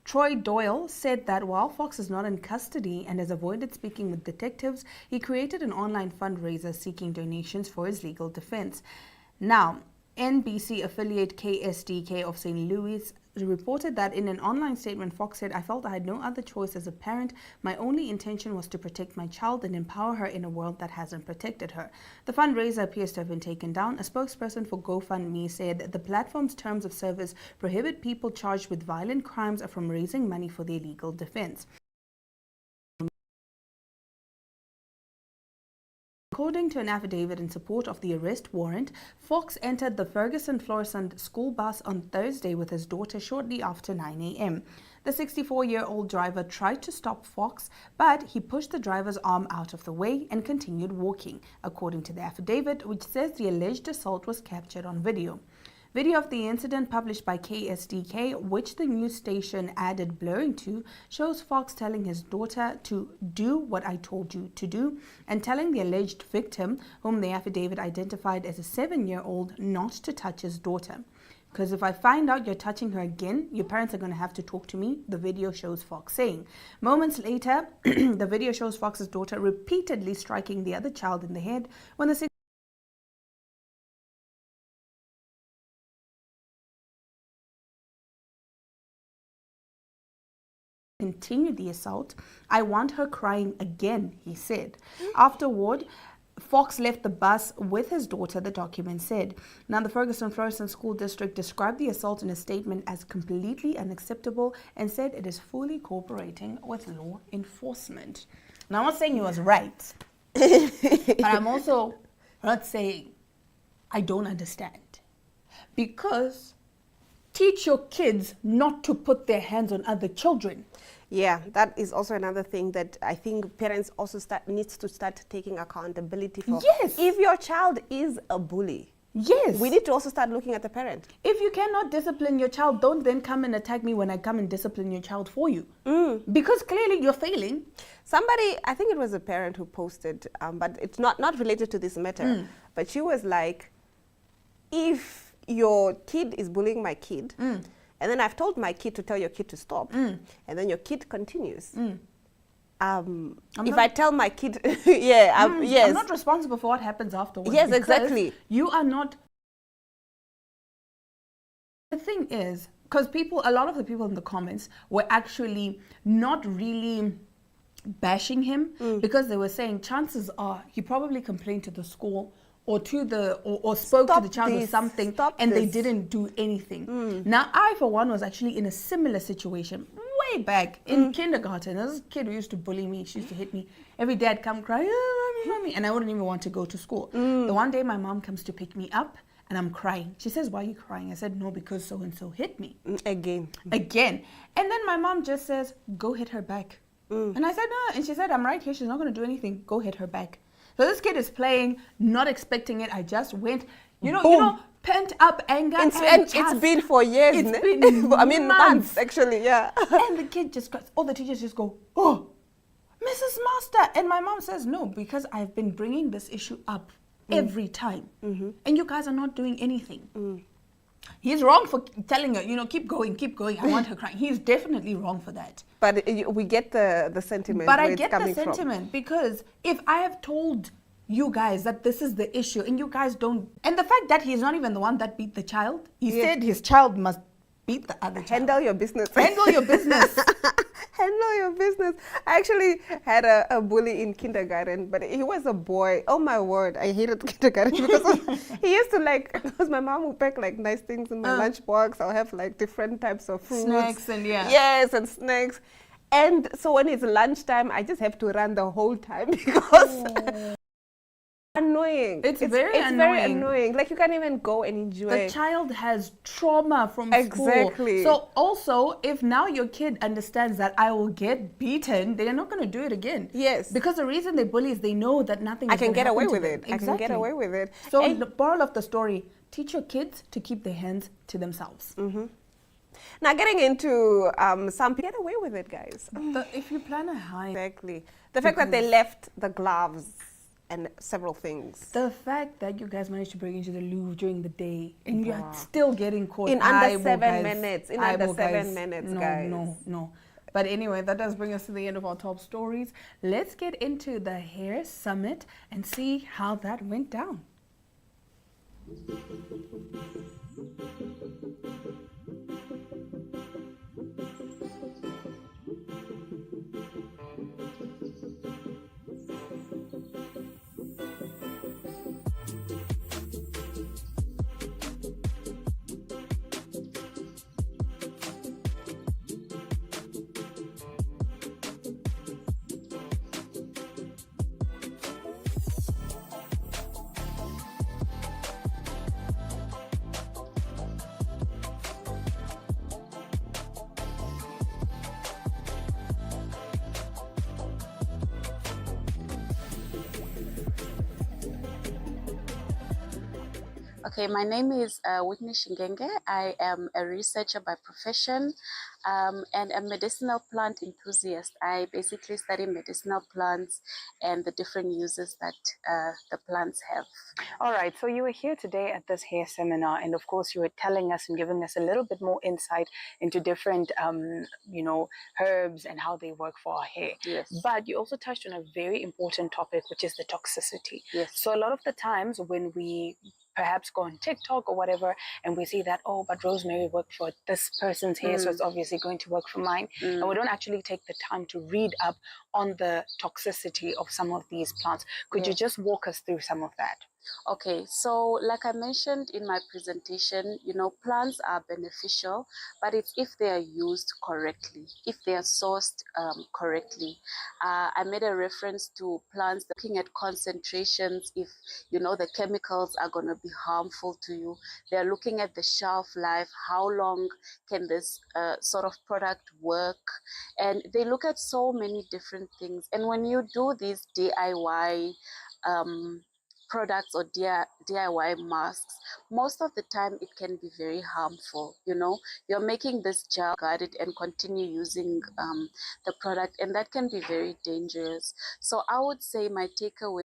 Troy Doyle said that while Fox is not in custody and has avoided speaking with detectives, he created an online fundraiser seeking donations for his legal defense. Now, NBC affiliate KSDK of St. Louis reported that in an online statement, Fox said, "I felt I had no other choice as a parent. My only intention was to protect my child and empower her in a world that hasn't protected her." The fundraiser appears to have been taken down. A spokesperson for GoFundMe said that the platform's terms of service prohibit people charged with violent crimes from raising money for their legal defense. According to an affidavit in support of the arrest warrant, Fox entered the Ferguson Florissant school bus on Thursday with his daughter shortly after 9 a.m. The 64-year-old driver tried to stop Fox, but he pushed the driver's arm out of the way and continued walking, according to the affidavit, which says the alleged assault was captured on video. Video of the incident published by KSDK, which the news station added blurring to, shows Fox telling his daughter to do what I told you to do and telling the alleged victim, whom the affidavit identified as a 7-year-old, not to touch his daughter. "Because if I find out you're touching her again, your parents are going to have to talk to me," the video shows Fox saying. Moments later, the video shows Fox's daughter repeatedly striking the other child in the head when the continued the assault. "I want her crying again," he said. Afterward, Fox left the bus with his daughter, the document said. Now, the Ferguson Florissant School District described the assault in a statement as completely unacceptable and said it is fully cooperating with law enforcement. Now, I'm not saying he was right, but I'm also not saying I don't understand. Because teach your kids not to put their hands on other children. Yeah, that is also another thing that I think parents also needs to start taking accountability for. Yes. If your child is a bully, yes, we need to also start looking at the parent. If you cannot discipline your child, don't then come and attack me when I come and discipline your child for you. Because clearly you're failing. Somebody, I think it was a parent who posted, but it's not related to this matter, but she was like, if your kid is bullying my kid, and then I've told my kid to tell your kid to stop, and then your kid continues. If I tell my kid, yes. I'm not responsible for what happens afterwards. Yes, exactly. You are not. The thing is, because a lot of the people in the comments were actually not really bashing him because they were saying chances are he probably complained to the school or spoke to the child or something, and they didn't do anything. Now, I, for one, was actually in a similar situation way back in kindergarten. There was a kid who used to bully me. She used to hit me. Every day I'd come cry, "Oh, mommy, mommy," and I wouldn't even want to go to school. The one day my mom comes to pick me up, and I'm crying. She says, "Why are you crying?" I said, "No, because so-and-so hit me." Again. And then my mom just says, "Go hit her back." And I said, "No." And she said, "I'm right here. She's not going to do anything. Go hit her back." So this kid is playing, not expecting it. I just went, pent up anger. It's been for years. It's been I mean, months actually, yeah. And the kid just goes, all the teachers just go, "Oh, Mrs. Master." And my mom says, "No, because I've been bringing this issue up every time. And you guys are not doing anything." He's wrong for telling her, keep going, I want her crying. He's definitely wrong for that. But we get the sentiment. But I get the sentiment because if I have told you guys that this is the issue and you guys don't, and the fact that he's not even the one that beat the child, he said his child must beat the other child. Handle your business. Handle your business. Handle your business. I actually had a bully in kindergarten, but he was a boy. Oh my word, I hated kindergarten because he used to because my mom would pack nice things in my lunchbox. I'll have different types of fruits. Snacks and Yes, and snacks. And so when it's lunchtime, I just have to run the whole time because annoying. It's very annoying. You can't even go and enjoy. The child has trauma from school. Exactly. So also, if now your kid understands that I will get beaten, they're not going to do it again. Yes. Because the reason they bully is they know that nothing. I can get away with it. Exactly. I can get away with it. So the moral of the story: teach your kids to keep their hands to themselves. Now, getting into some people get away with it, guys. If you plan a hide. Exactly. The fact that they left the gloves and several things. The fact that you guys managed to break into the Louvre during the day and you're still getting caught In under 7 minutes. In under 7 guys. minutes, No, guys. no. But anyway, that does bring us to the end of our top stories. Let's get into the Hair Summit and see how that went down. Okay, my name is Whitney Shingenge. I am a researcher by profession and a medicinal plant enthusiast. I basically study medicinal plants and the different uses that the plants have. All right, so you were here today at this hair seminar, and of course you were telling us and giving us a little bit more insight into different, herbs and how they work for our hair. Yes. But you also touched on a very important topic, which is the toxicity. Yes. So a lot of the times when we perhaps go on TikTok or whatever, and we see that, oh, but rosemary worked for this person's hair, so it's obviously going to work for mine. And we don't actually take the time to read up on the toxicity of some of these plants. Could you just walk us through some of that? Okay, so like I mentioned in my presentation, plants are beneficial, but it's if they are used correctly, if they are sourced correctly. I made a reference to plants looking at concentrations, if the chemicals are going to be harmful to you. They're looking at the shelf life, how long can this sort of product work, and they look at so many different things. And when you do these DIY products or DIY masks, most of the time it can be very harmful. You're making this gel, guard it, and continue using the product, and that can be very dangerous. So I would say my takeaway